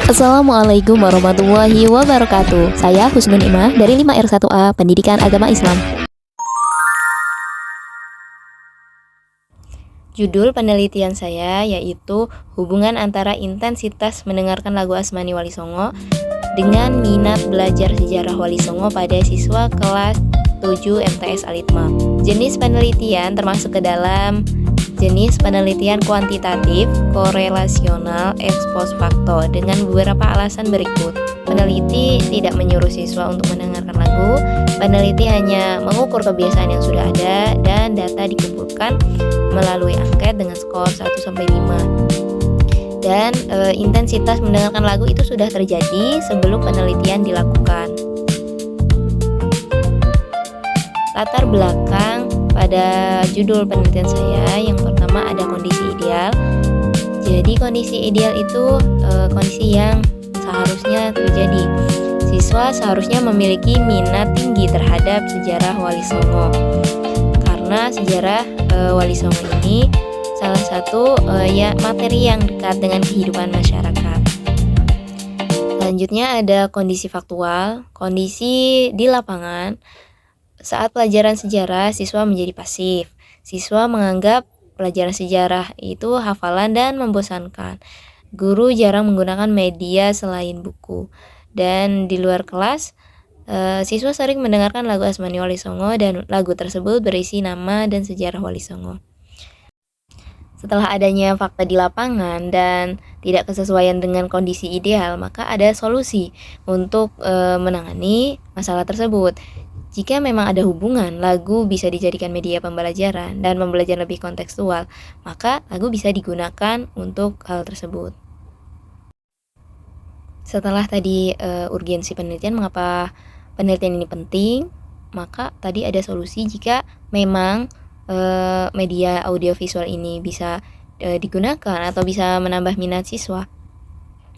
Assalamualaikum warahmatullahi wabarakatuh. Saya Husnul Imah dari 5R1A Pendidikan Agama Islam. Judul penelitian saya yaitu hubungan antara intensitas mendengarkan lagu Asmani Wali Songo dengan minat belajar sejarah Wali Songo pada siswa kelas 7 MTS Alitma. Jenis penelitian termasuk ke dalam jenis penelitian kuantitatif, korelasional, ex post facto dengan beberapa alasan berikut. Peneliti tidak menyuruh siswa untuk mendengarkan lagu, peneliti hanya mengukur kebiasaan yang sudah ada dan data dikumpulkan melalui angket dengan skor 1-5. Dan intensitas mendengarkan lagu itu sudah terjadi sebelum penelitian dilakukan. Latar belakang pada judul penelitian saya, yang pertama ada kondisi ideal. Jadi kondisi ideal itu kondisi yang seharusnya terjadi. Siswa seharusnya memiliki minat tinggi terhadap sejarah Wali Songo, karena sejarah Wali Songo ini salah satu materi yang dekat dengan kehidupan masyarakat. Selanjutnya ada kondisi faktual, kondisi di lapangan. Saat pelajaran sejarah, siswa menjadi pasif. Siswa menganggap pelajaran sejarah itu hafalan dan membosankan. Guru jarang menggunakan media selain buku. Dan di luar kelas, siswa sering mendengarkan lagu Asmani Wali Songo dan lagu tersebut berisi nama dan sejarah Wali Songo. Setelah adanya fakta di lapangan dan tidak kesesuaian dengan kondisi ideal, maka ada solusi untuk menangani masalah tersebut. Jika memang ada hubungan, lagu bisa dijadikan media pembelajaran dan pembelajaran lebih kontekstual, maka lagu bisa digunakan untuk hal tersebut. Setelah tadi urgensi penelitian, mengapa penelitian ini penting, maka tadi ada solusi jika memang media audiovisual ini bisa digunakan atau bisa menambah minat siswa,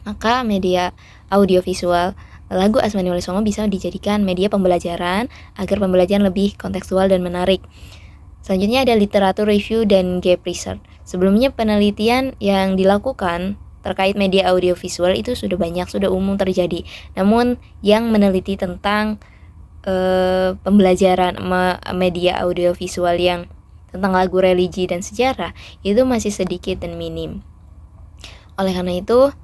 maka media audiovisual lagu Asmani Wali Songo bisa dijadikan media pembelajaran agar pembelajaran lebih kontekstual dan menarik. Selanjutnya ada literatur review dan gap research. Sebelumnya penelitian yang dilakukan terkait media audiovisual itu sudah banyak, sudah umum terjadi. Namun yang meneliti tentang pembelajaran media audiovisual yang tentang lagu religi dan sejarah itu masih sedikit dan minim. Oleh karena itu,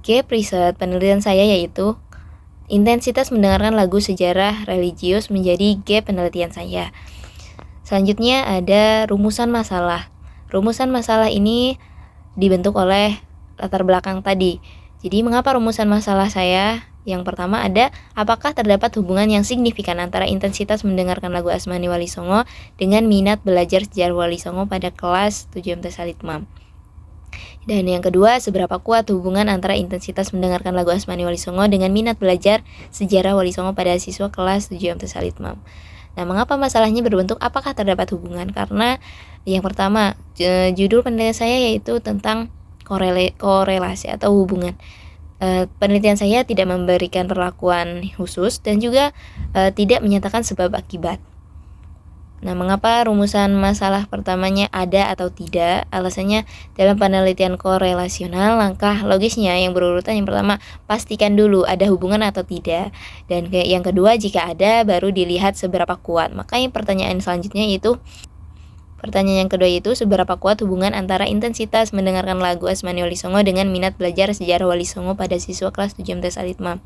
gap research penelitian saya yaitu intensitas mendengarkan lagu sejarah religius menjadi gap penelitian saya. Selanjutnya ada rumusan masalah. Rumusan masalah ini dibentuk oleh latar belakang tadi. Jadi mengapa rumusan masalah saya? Yang pertama ada, apakah terdapat hubungan yang signifikan antara intensitas mendengarkan lagu Asmani Wali Songo dengan minat belajar sejarah Wali Songo pada kelas 7 MTS Alitma. Dan yang kedua, seberapa kuat hubungan antara intensitas mendengarkan lagu Asmani Wali Songo dengan minat belajar sejarah Wali Songo pada siswa kelas 7 MTS Alitma. Nah, mengapa masalahnya berbentuk apakah terdapat hubungan? Karena yang pertama, judul penelitian saya yaitu tentang korelasi atau hubungan. Penelitian saya tidak memberikan perlakuan khusus dan juga tidak menyatakan sebab akibat. Nah, mengapa rumusan masalah pertamanya ada atau tidak? Alasannya dalam penelitian korelasional, langkah logisnya yang berurutan yang pertama, pastikan dulu ada hubungan atau tidak. Dan yang kedua, jika ada, baru dilihat seberapa kuat. Maka yang pertanyaan selanjutnya pertanyaan yang kedua itu seberapa kuat hubungan antara intensitas mendengarkan lagu Asmani Wali Songo dengan minat belajar sejarah Wali Songo pada siswa kelas 7 MTS Alitma.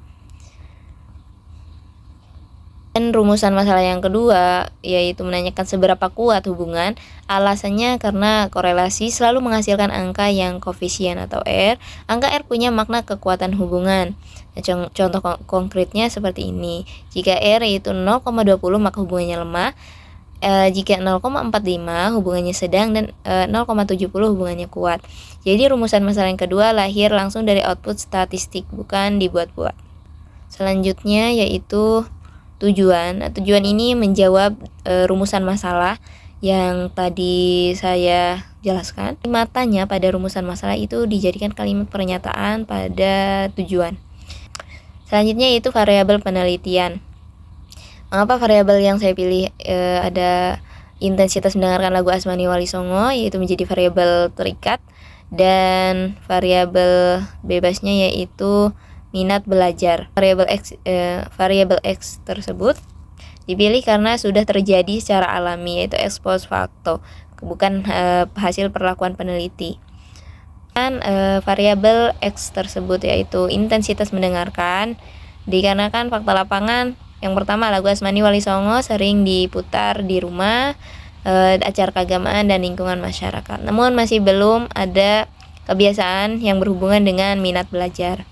Dan rumusan masalah yang kedua yaitu menanyakan seberapa kuat hubungan. Alasannya karena korelasi selalu menghasilkan angka yang koefisien atau R. Angka R punya makna kekuatan hubungan. Nah, contoh konkretnya seperti ini. Jika R yaitu 0,20 maka hubungannya lemah. Jika 0,45 hubungannya sedang dan 0,70 hubungannya kuat. Jadi rumusan masalah yang kedua lahir langsung dari output statistik, bukan dibuat-buat. Selanjutnya yaitu tujuan. Nah, tujuan ini menjawab rumusan masalah yang tadi saya jelaskan. Matanya pada rumusan masalah itu dijadikan kalimat pernyataan pada tujuan. Selanjutnya itu variabel penelitian. Mengapa variabel yang saya pilih ada intensitas mendengarkan lagu Asmani Wali Songo yaitu menjadi variabel terikat? dan variabel bebasnya yaitu minat belajar. Variabel X tersebut dipilih karena sudah terjadi secara alami, yaitu ex post facto, bukan hasil perlakuan peneliti. Dan variabel X tersebut yaitu intensitas mendengarkan, dikarenakan fakta lapangan yang pertama, lagu Asmani Wali Songo sering diputar di rumah, acara keagamaan dan lingkungan masyarakat. Namun masih belum ada kebiasaan yang berhubungan dengan minat belajar.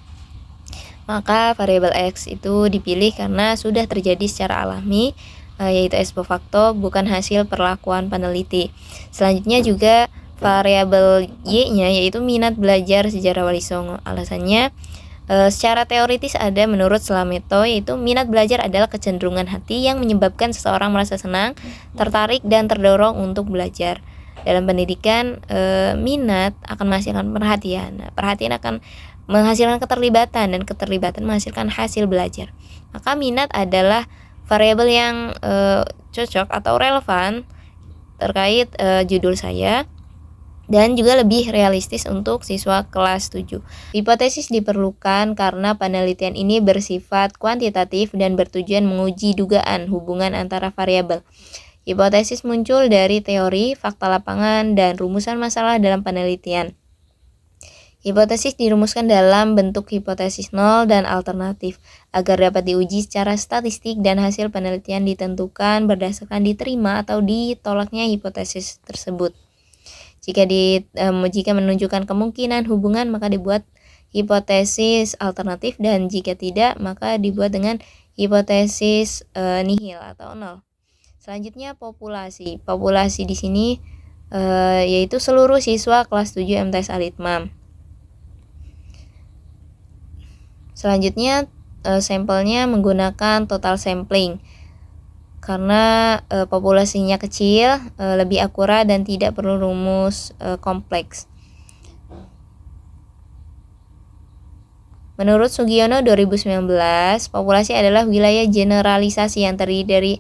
Maka variabel X itu dipilih karena sudah terjadi secara alami, yaitu ex post facto, bukan hasil perlakuan peneliti. Selanjutnya juga variabel Y-nya yaitu minat belajar sejarah Wali Songo. Alasannya secara teoritis ada menurut Slameto, yaitu minat belajar adalah kecenderungan hati yang menyebabkan seseorang merasa senang, tertarik, dan terdorong untuk belajar. Dalam pendidikan, minat akan menghasilkan perhatian. Nah, perhatian akan menghasilkan keterlibatan, dan keterlibatan menghasilkan hasil belajar. Maka minat adalah variabel yang cocok atau relevan terkait judul saya, dan juga lebih realistis untuk siswa kelas 7. Hipotesis diperlukan karena penelitian ini bersifat kuantitatif dan bertujuan menguji dugaan hubungan antara variabel. Hipotesis muncul dari teori, fakta lapangan, dan rumusan masalah dalam penelitian. Hipotesis dirumuskan dalam bentuk hipotesis nol dan alternatif agar dapat diuji secara statistik, dan hasil penelitian ditentukan berdasarkan diterima atau ditolaknya hipotesis tersebut. Jika menunjukkan kemungkinan hubungan, maka dibuat hipotesis alternatif, dan jika tidak, maka dibuat dengan hipotesis nihil atau nol. Selanjutnya populasi. Populasi di sini yaitu seluruh siswa kelas 7 MTS Alitmam. Selanjutnya sampelnya menggunakan total sampling. Karena populasinya kecil, lebih akurat dan tidak perlu rumus kompleks. Menurut Sugiono 2019, populasi adalah wilayah generalisasi yang terdiri dari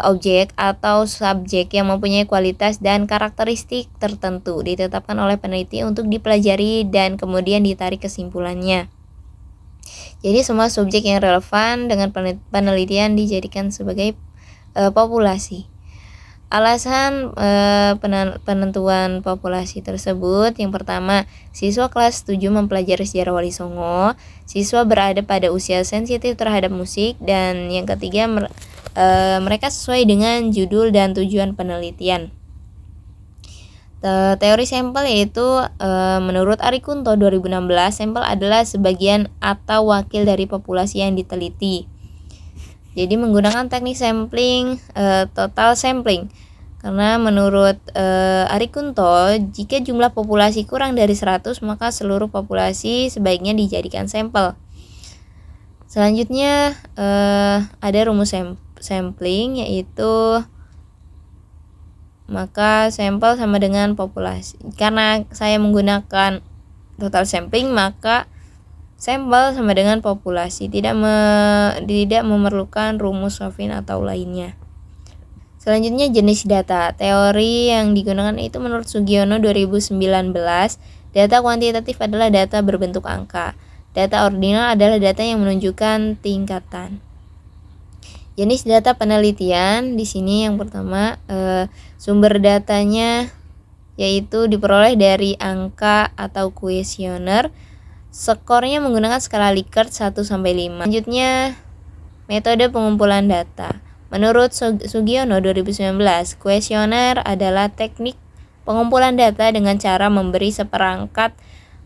objek atau subjek yang mempunyai kualitas dan karakteristik tertentu ditetapkan oleh peneliti untuk dipelajari dan kemudian ditarik kesimpulannya. Jadi semua subjek yang relevan dengan penelitian dijadikan sebagai populasi. Alasan penentuan populasi tersebut, yang pertama, siswa kelas 7 mempelajari sejarah Wali Songo, siswa berada pada usia sensitif terhadap musik, dan yang ketiga, mereka sesuai dengan judul dan tujuan penelitian. Teori sampel yaitu menurut Ari Kunto 2016, sampel adalah sebagian atau wakil dari populasi yang diteliti. Jadi menggunakan teknik sampling, total sampling. Karena menurut Ari Kunto, jika jumlah populasi kurang dari 100, maka seluruh populasi sebaiknya dijadikan sampel. Selanjutnya ada rumus sampling, yaitu maka sampel sama dengan populasi. Karena saya menggunakan total sampling, maka sampel sama dengan populasi, tidak memerlukan rumus Sofin atau lainnya. Selanjutnya jenis data. Teori yang digunakan itu menurut Sugiono 2019, data kuantitatif adalah data berbentuk angka. Data ordinal adalah data yang menunjukkan tingkatan. Jenis data penelitian di sini yang pertama, sumber datanya yaitu diperoleh dari angka atau kuesioner. Skornya menggunakan skala Likert 1-5. Selanjutnya, metode pengumpulan data. Menurut Sugiono 2019, kuesioner adalah teknik pengumpulan data dengan cara memberi seperangkat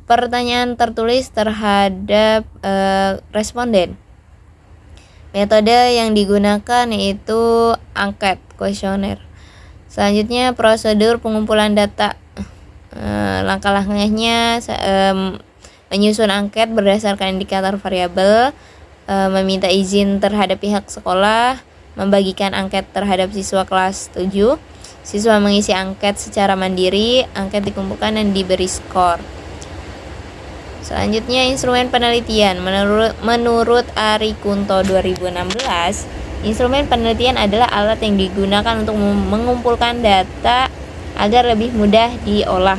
pertanyaan tertulis terhadap responden. Metode yang digunakan yaitu angket kuesioner. Selanjutnya, prosedur pengumpulan data. Langkah-langkahnya menyusun angket berdasarkan indikator variabel, meminta izin terhadap pihak sekolah, membagikan angket terhadap siswa kelas 7. Siswa mengisi angket secara mandiri, angket dikumpulkan dan diberi skor. Selanjutnya, instrumen penelitian. Menurut Ari Kunto 2016, instrumen penelitian adalah alat yang digunakan untuk mengumpulkan data agar lebih mudah diolah.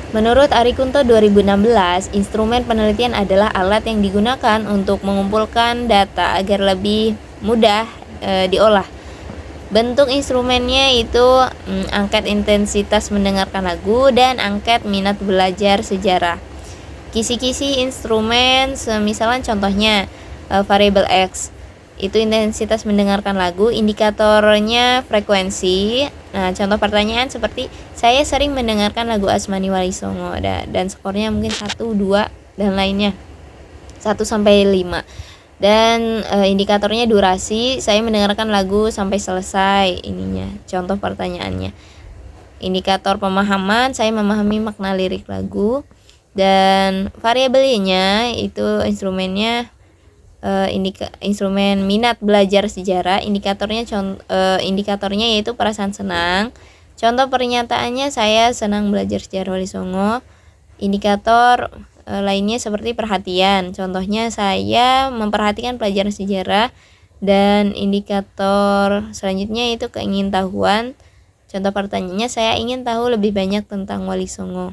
Menurut Ari Kunto 2016, instrumen penelitian adalah alat yang digunakan untuk mengumpulkan data agar lebih mudah diolah. Bentuk instrumennya itu angket intensitas mendengarkan lagu dan angket minat belajar sejarah. Kisi-kisi instrumen semisalnya contohnya variable X itu intensitas mendengarkan lagu, indikatornya frekuensi. Nah, contoh pertanyaan seperti saya sering mendengarkan lagu Asmani Wali Songo dan skornya mungkin 1, 2 dan lainnya 1 sampai 5. Dan indikatornya durasi, saya mendengarkan lagu sampai selesai ininya. Contoh pertanyaannya. Indikator pemahaman, saya memahami makna lirik lagu. Dan variabelnya itu instrumennya instrumen minat belajar sejarah, indikatornya yaitu perasaan senang. Contoh pernyataannya saya senang belajar sejarah Wali Songo. Indikator lainnya seperti perhatian, contohnya saya memperhatikan pelajaran sejarah. Dan indikator selanjutnya itu keingintahuan, contoh pertanyaannya saya ingin tahu lebih banyak tentang Wali Songo.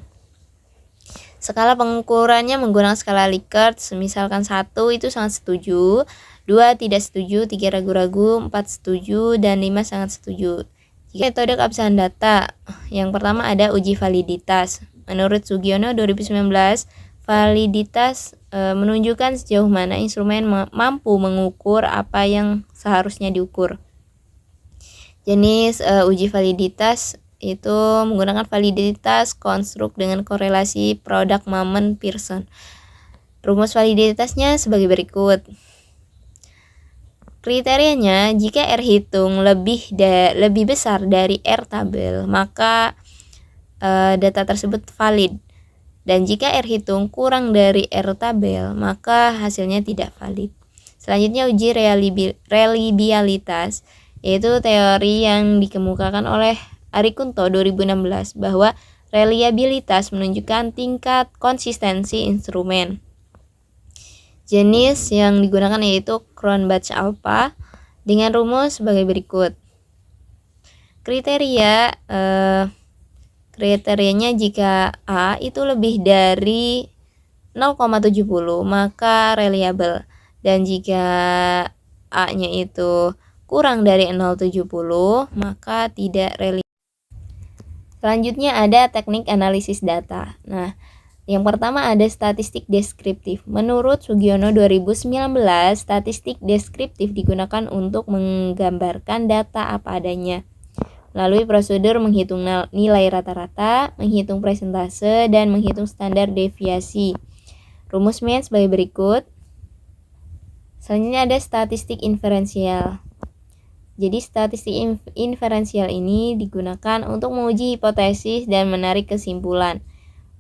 Skala pengukurannya menggunakan skala Likert, misalkan 1 itu sangat setuju, 2 tidak setuju, 3 ragu-ragu, 4 setuju, dan 5 sangat setuju. Jika metode keabsahan data, yang pertama ada uji validitas. Menurut Sugiono 2019, validitas menunjukkan sejauh mana instrumen mampu mengukur apa yang seharusnya diukur. Jenis uji validitas itu menggunakan validitas konstruk dengan korelasi product moment Pearson. Rumus validitasnya sebagai berikut. Kriterianya, jika R hitung lebih besar dari R tabel, maka data tersebut valid. Dan jika R hitung kurang dari R tabel, maka hasilnya tidak valid. Selanjutnya uji reliabilitas, yaitu teori yang dikemukakan oleh Ari Kunto 2016 bahwa reliabilitas menunjukkan tingkat konsistensi instrumen. Jenis yang digunakan yaitu Cronbach alpha dengan rumus sebagai berikut. Kriterianya jika A itu lebih dari 0,70 maka reliable, dan jika A-nya itu kurang dari 0,70 maka tidak reliable. Selanjutnya ada teknik analisis data. Nah, yang pertama ada statistik deskriptif. Menurut Sugiono 2019, statistik deskriptif digunakan untuk menggambarkan data apa adanya melalui prosedur menghitung nilai rata-rata, menghitung persentase, dan menghitung standar deviasi. Rumusnya sebagai berikut. Selanjutnya ada statistik inferensial. Jadi statistik inferensial ini digunakan untuk menguji hipotesis dan menarik kesimpulan.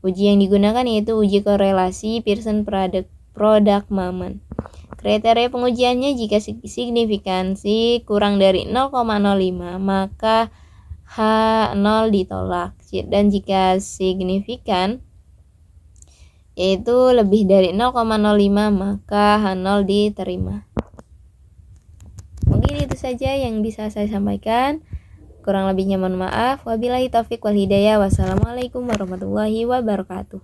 Uji yang digunakan yaitu uji korelasi Pearson product moment. Kriteria pengujiannya jika signifikansi kurang dari 0,05 maka H0 ditolak, dan jika signifikan yaitu lebih dari 0,05 maka H0 diterima. Mungkin itu saja yang bisa saya sampaikan. Kurang lebihnya mohon maaf. Wabillahi taufik wal hidayah. Wassalamualaikum warahmatullahi wabarakatuh.